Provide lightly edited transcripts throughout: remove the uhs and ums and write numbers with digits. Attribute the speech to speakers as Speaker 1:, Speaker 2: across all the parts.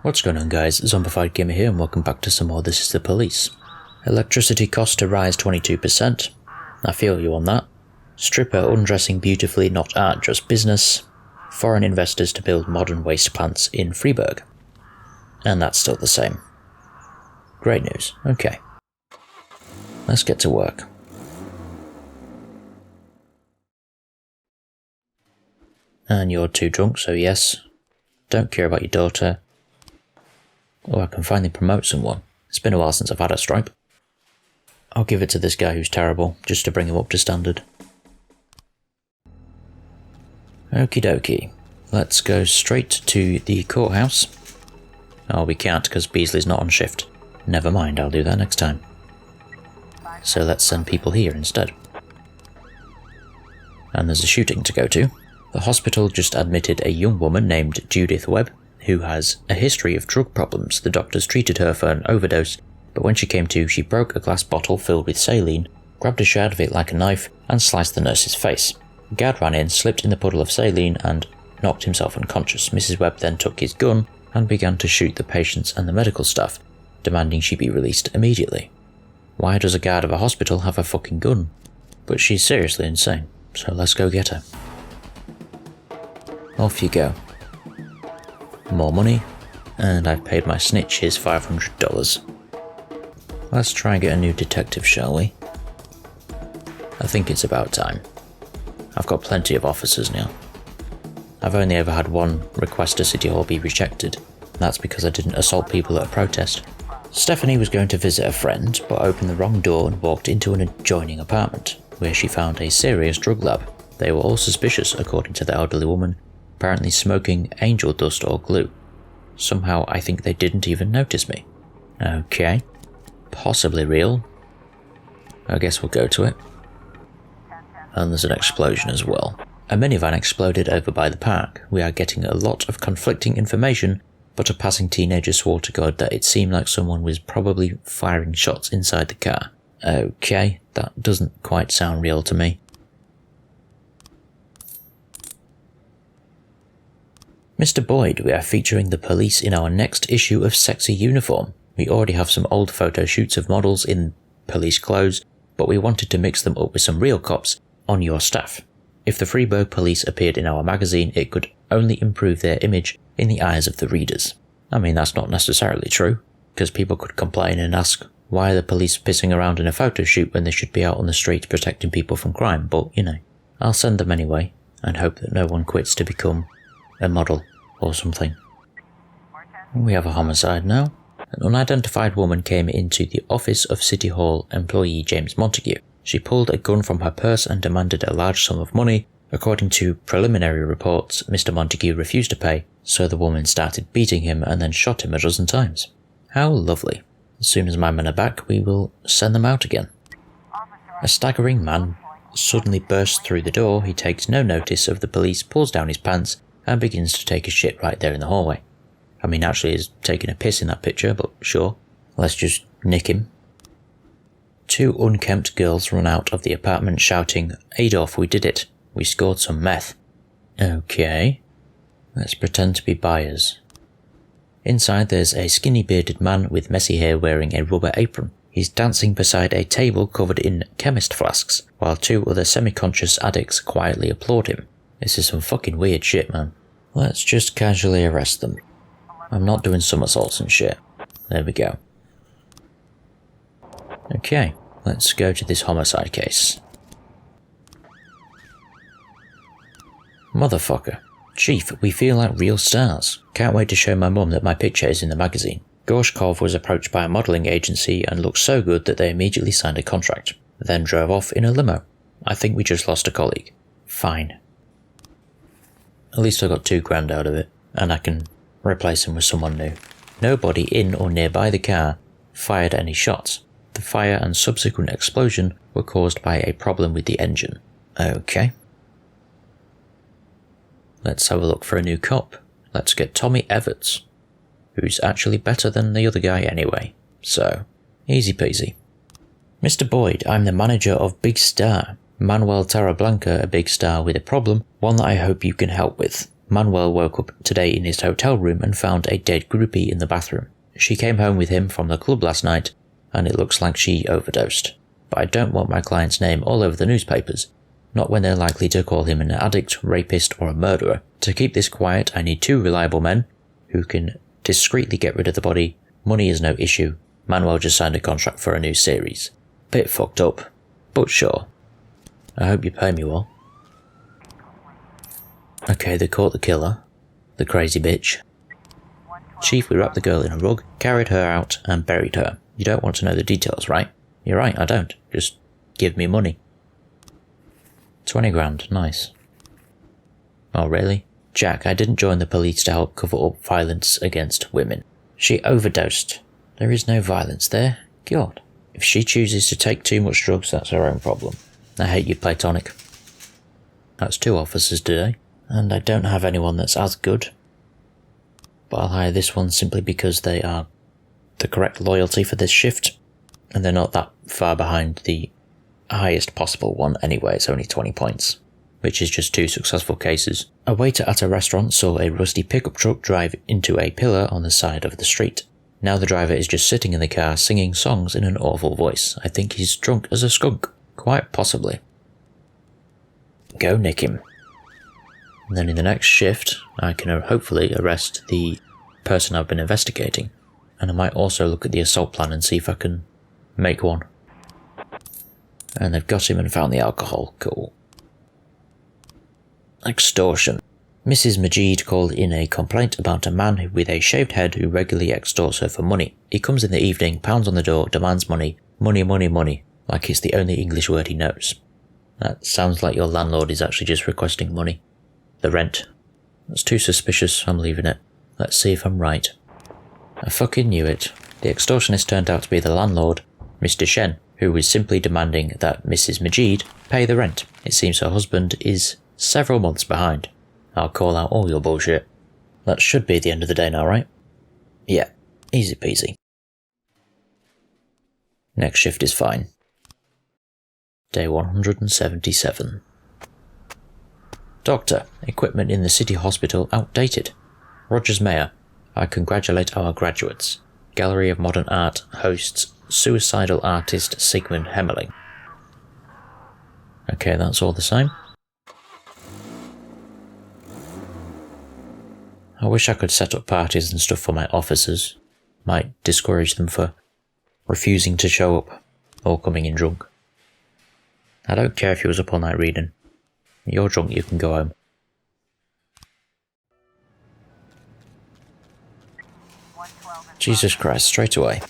Speaker 1: What's going on, guys? ZombifiedGamer here, and welcome back to some more This is the Police. Electricity cost to rise 22%. I feel you on that. Stripper undressing beautifully, not art, just business. Foreign investors to build modern waste plants in Freiburg. And that's still the same. Great news. Okay. Let's get to work. And you're too drunk, so yes. Don't care about your daughter. Oh, I can finally promote someone. It's been a while since I've had a stripe. I'll give it to this guy who's terrible, just to bring him up to standard. Okie dokie. Let's go straight to the courthouse. Oh, we can't because Beasley's not on shift. Never mind, I'll do that next time. So let's send people here instead. And there's a shooting to go to. The hospital just admitted a young woman named Judith Webb, who has a history of drug problems. The doctors treated her for an overdose, but when she came to, she broke a glass bottle filled with saline, grabbed a shard of it like a knife, and sliced the nurse's face. The guard ran in, slipped in the puddle of saline, and knocked himself unconscious. Mrs. Webb then took his gun and began to shoot the patients and the medical staff, demanding she be released immediately. Why does a guard of a hospital have a fucking gun? But she's seriously insane, so let's go get her. Off you go. More money, and I've paid my snitch his $500. Let's try and get a new detective, shall we? I think it's about time. I've got plenty of officers now. I've only ever had one request to City Hall be rejected. That's because I didn't assault people at a protest. Stephanie was going to visit a friend, but opened the wrong door and walked into an adjoining apartment, where she found a serious drug lab. They were all suspicious, according to the elderly woman, apparently smoking angel dust or glue. Somehow I think they didn't even notice me. Okay. Possibly real. I guess we'll go to it. And there's an explosion as well. A minivan exploded over by the park. We are getting a lot of conflicting information, but a passing teenager swore to God that it seemed like someone was probably firing shots inside the car. Okay, that doesn't quite sound real to me. Mr. Boyd, we are featuring the police in our next issue of Sexy Uniform. We already have some old photo shoots of models in police clothes, but we wanted to mix them up with some real cops on your staff. If the Freiburg police appeared in our magazine, it could only improve their image in the eyes of the readers. I mean, that's not necessarily true, because people could complain and ask, why are the police pissing around in a photo shoot when they should be out on the street protecting people from crime? But, you know, I'll send them anyway, and hope that no one quits to become a model or something. We have a homicide now. An unidentified woman came into the office of City Hall employee James Montague. She pulled a gun from her purse and demanded a large sum of money. According to preliminary reports, Mr. Montague refused to pay, so the woman started beating him and then shot him a dozen times. How lovely. As soon as my men are back, we will send them out again. A staggering man suddenly bursts through the door. He takes no notice of the police, pulls down his pants, and begins to take a shit right there in the hallway. I mean, actually he's taking a piss in that picture, but sure. Let's just nick him. Two unkempt girls run out of the apartment shouting, Adolf, we did it. We scored some meth. Okay. Let's pretend to be buyers. Inside there's a skinny bearded man with messy hair wearing a rubber apron. He's dancing beside a table covered in chemist flasks, while two other semi-conscious addicts quietly applaud him. This is some fucking weird shit, man. Let's just casually arrest them. I'm not doing somersaults and shit. There we go. Okay, let's go to this homicide case. Motherfucker. Chief, we feel like real stars. Can't wait to show my mum that my picture is in the magazine. Gorshkov was approached by a modelling agency and looked so good that they immediately signed a contract, then drove off in a limo. I think we just lost a colleague. Fine. At least I got $2,000 out of it, and I can replace him with someone new. Nobody in or nearby the car fired any shots. The fire and subsequent explosion were caused by a problem with the engine. Okay. Let's have a look for a new cop. Let's get Tommy Everts, who's actually better than the other guy anyway. So, easy peasy. Mr. Boyd, I'm the manager of Big Star. Manuel Tarablanca, a big star with a problem, one that I hope you can help with. Manuel woke up today in his hotel room and found a dead groupie in the bathroom. She came home with him from the club last night, and it looks like she overdosed. But I don't want my client's name all over the newspapers, not when they're likely to call him an addict, rapist, or a murderer. To keep this quiet, I need 2 reliable men who can discreetly get rid of the body. Money is no issue. Manuel just signed a contract for a new series. Bit fucked up, but sure. I hope you pay me well. Okay, they caught the killer. The crazy bitch. Chief, we wrapped the girl in a rug, carried her out, and buried her. You don't want to know the details, right? You're right, I don't. Just give me money. 20 grand, nice. Oh, really? Jack, I didn't join the police to help cover up violence against women. She overdosed. There is no violence there. God. If she chooses to take too much drugs, that's her own problem. I hate you, Platonic. That's 2 officers today, and I don't have anyone that's as good. But I'll hire this one simply because they are the correct loyalty for this shift, and they're not that far behind the highest possible one anyway. It's only 20 points, which is just 2 successful cases. A waiter at a restaurant saw a rusty pickup truck drive into a pillar on the side of the street. Now the driver is just sitting in the car singing songs in an awful voice. I think he's drunk as a skunk. Quite possibly. Go nick him. And then in the next shift, I can hopefully arrest the person I've been investigating. And I might also look at the assault plan and see if I can make one. And they've got him and found the alcohol. Cool. Extortion. Mrs. Majid called in a complaint about a man with a shaved head who regularly extorts her for money. He comes in the evening, pounds on the door, demands money. Money, money, money. Like it's the only English word he knows. That sounds like your landlord is actually just requesting money. The rent. That's too suspicious, I'm leaving it. Let's see if I'm right. I fucking knew it. The extortionist turned out to be the landlord, Mr. Shen, who was simply demanding that Mrs. Majid pay the rent. It seems her husband is several months behind. I'll call out all your bullshit. That should be the end of the day now, right? Yeah, easy peasy. Next shift is fine. Day 177. Doctor, equipment in the city hospital outdated. Rogers Mayor, I congratulate our graduates. Gallery of Modern Art hosts suicidal artist Sigmund Hemmerling. Okay, that's all the same. I wish I could set up parties and stuff for my officers. Might discourage them for refusing to show up or coming in drunk. I don't care if you was up all night reading. You're drunk, you can go home. Jesus Christ, straight away.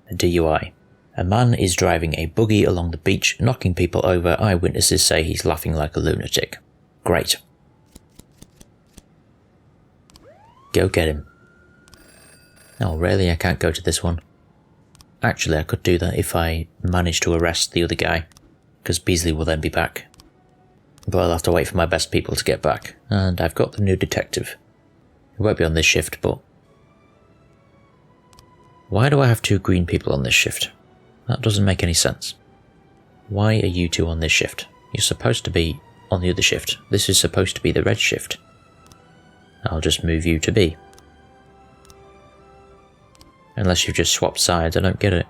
Speaker 1: A DUI. A man is driving a buggy along the beach, knocking people over. Eyewitnesses say he's laughing like a lunatic. Great. Go get him. Oh, really? I can't go to this one. Actually, I could do that if I manage to arrest the other guy, because Beasley will then be back. But I'll have to wait for my best people to get back, and I've got the new detective. He won't be on this shift, but... Why do I have 2 green people on this shift? That doesn't make any sense. Why are you 2 on this shift? You're supposed to be on the other shift. This is supposed to be the red shift. I'll just move you to B. Unless you've just swapped sides, I don't get it.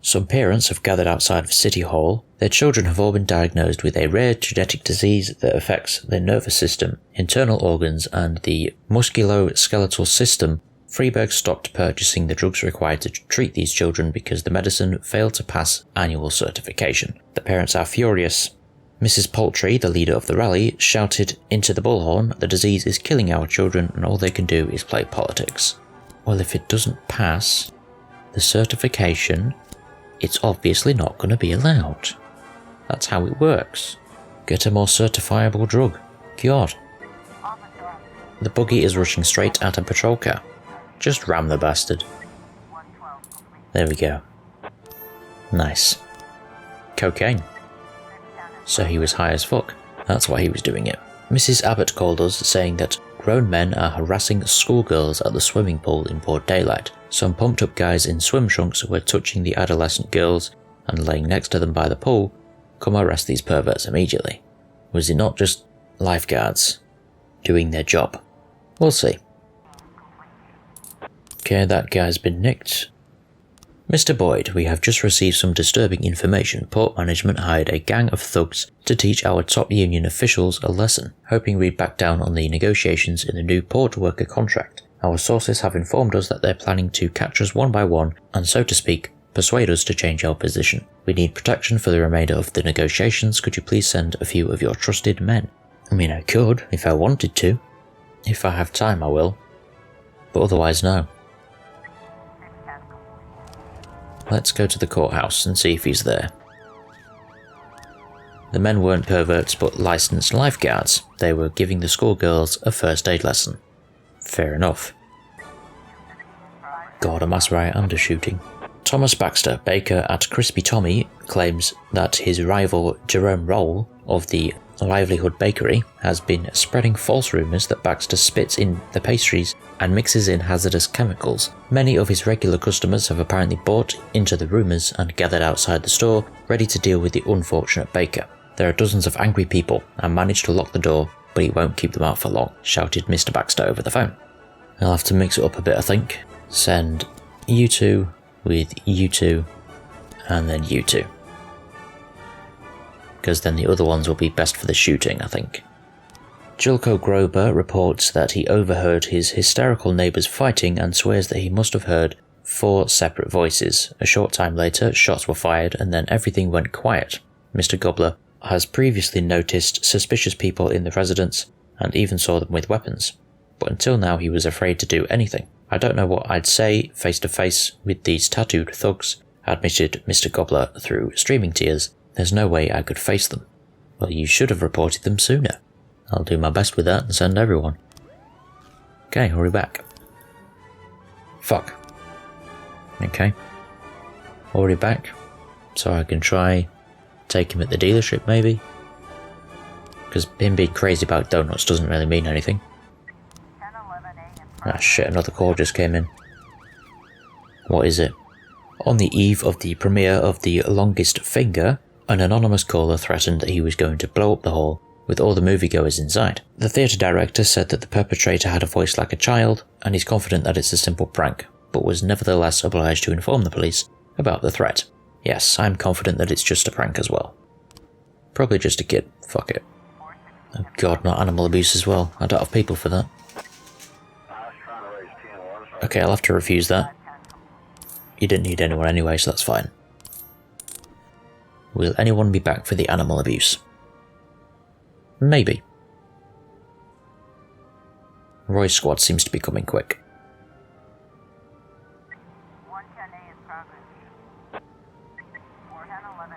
Speaker 1: Some parents have gathered outside of City Hall. Their children have all been diagnosed with a rare genetic disease that affects their nervous system, internal organs, and the musculoskeletal system. Freeburg stopped purchasing the drugs required to treat these children because the medicine failed to pass annual certification. The parents are furious. Mrs. Poultry, the leader of the rally, shouted into the bullhorn, "The disease is killing our children and all they can do is play politics." Well, if it doesn't pass the certification, it's obviously not going to be allowed. That's how it works. Get a more certifiable drug. God. The buggy is rushing straight at a patrol car. Just ram the bastard. There we go. Nice. Cocaine. So he was high as fuck. That's why he was doing it. Mrs. Abbott called us saying that grown men are harassing schoolgirls at the swimming pool in broad daylight. Some pumped up guys in swim trunks were touching the adolescent girls and laying next to them by the pool. Come arrest these perverts immediately. Was it not just lifeguards doing their job. We'll see. Okay, that guy's been nicked. Mr. Boyd, we have just received some disturbing information. Port management hired a gang of thugs to teach our top union officials a lesson, hoping we'd back down on the negotiations in the new port worker contract. Our sources have informed us that they're planning to catch us one by one and, so to speak, persuade us to change our position. We need protection for the remainder of the negotiations. Could you please send a few of your trusted men? I mean, I could, if I wanted to. If I have time, I will. But otherwise, no. Let's go to the courthouse and see if he's there. The men weren't perverts but licensed lifeguards. They were giving the schoolgirls a first aid lesson. Fair enough. God, a mass riot and a shooting. Thomas Baxter, baker at Crispy Tommy, claims that his rival Jerome Roll of the Livelihood Bakery has been spreading false rumours that Baxter spits in the pastries and mixes in hazardous chemicals. Many of his regular customers have apparently bought into the rumours and gathered outside the store, ready to deal with the unfortunate baker. There are dozens of angry people and managed to lock the door, but he won't keep them out for long, shouted Mr. Baxter over the phone. I'll have to mix it up a bit, I think. Send you two with you two, and then you two. Because then the other ones will be best for the shooting, I think. Jilko Grober reports that he overheard his hysterical neighbours fighting and swears that he must have heard 4 separate voices. A short time later, shots were fired and then everything went quiet. Mr. Gobbler has previously noticed suspicious people in the residence and even saw them with weapons, but until now he was afraid to do anything. I don't know what I'd say face to face with these tattooed thugs, admitted Mr. Gobbler through streaming tears. There's no way I could face them. Well, you should have reported them sooner. I'll do my best with that and send everyone. Okay, hurry back. Fuck. Okay. Hurry back. So I can try take him at the dealership, maybe? Because him being crazy about donuts doesn't really mean anything. Ah shit, another call just came in. What is it? On the eve of the premiere of The Longest Finger, an anonymous caller threatened that he was going to blow up the hall with all the moviegoers inside. The theatre director said that the perpetrator had a voice like a child, and he's confident that it's a simple prank, but was nevertheless obliged to inform the police about the threat. Yes, I'm confident that it's just a prank as well. Probably just a kid. Fuck it. Oh god, not animal abuse as well. I don't have people for that. Okay, I'll have to refuse that. You didn't need anyone anyway, so that's fine. Will anyone be back for the animal abuse? Maybe. Roy's squad seems to be coming quick.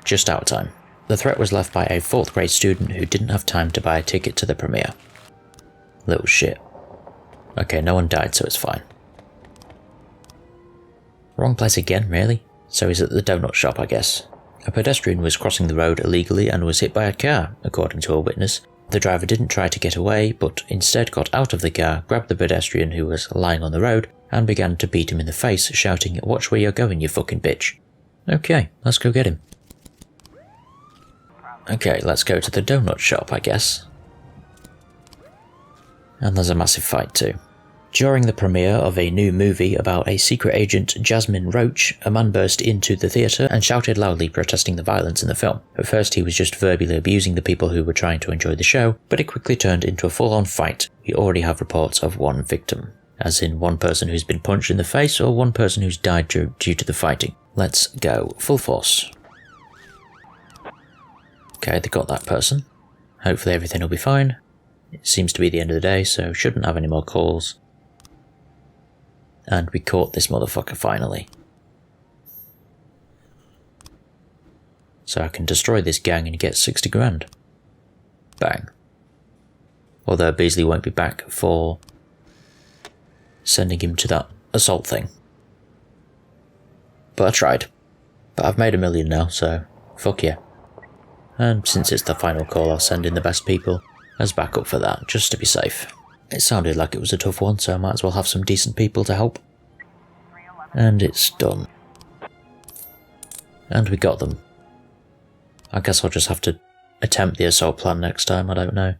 Speaker 1: Just out of time. The threat was left by a 4th grade student who didn't have time to buy a ticket to the premiere. Little shit. Okay, no one died, so it's fine. Wrong place again, really? So he's at the donut shop, I guess. A pedestrian was crossing the road illegally and was hit by a car, according to a witness. The driver didn't try to get away, but instead got out of the car, grabbed the pedestrian who was lying on the road, and began to beat him in the face, shouting, "Watch where you're going, you fucking bitch." Okay, let's go get him. Okay, let's go to the donut shop, I guess. And there's a massive fight too. During the premiere of a new movie about a secret agent, Jasmine Roach, a man burst into the theatre and shouted loudly, protesting the violence in the film. At first he was just verbally abusing the people who were trying to enjoy the show, but it quickly turned into a full-on fight. We already have reports of 1 victim, as in 1 person who's been punched in the face or 1 person who's died due to the fighting. Let's go full force. Okay, they got that person. Hopefully everything will be fine. It seems to be the end of the day, so shouldn't have any more calls. And we caught this motherfucker finally. So I can destroy this gang and get 60 grand. Bang. Although Beasley won't be back for sending him to that assault thing. But I tried. But I've made $1 million now, so fuck yeah. And since it's the final call, I'll send in the best people as backup for that, just to be safe. It sounded like it was a tough one, so I might as well have some decent people to help. And it's done. And we got them. I guess I'll just have to attempt the assault plan next time, I don't know.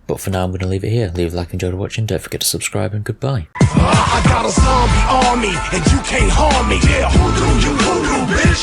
Speaker 1: But for now, I'm going to leave it here. Leave a like, enjoyed watching, don't forget to subscribe, and goodbye.
Speaker 2: I got a zombie army, and you can't harm me. Yeah, who do you, bitch?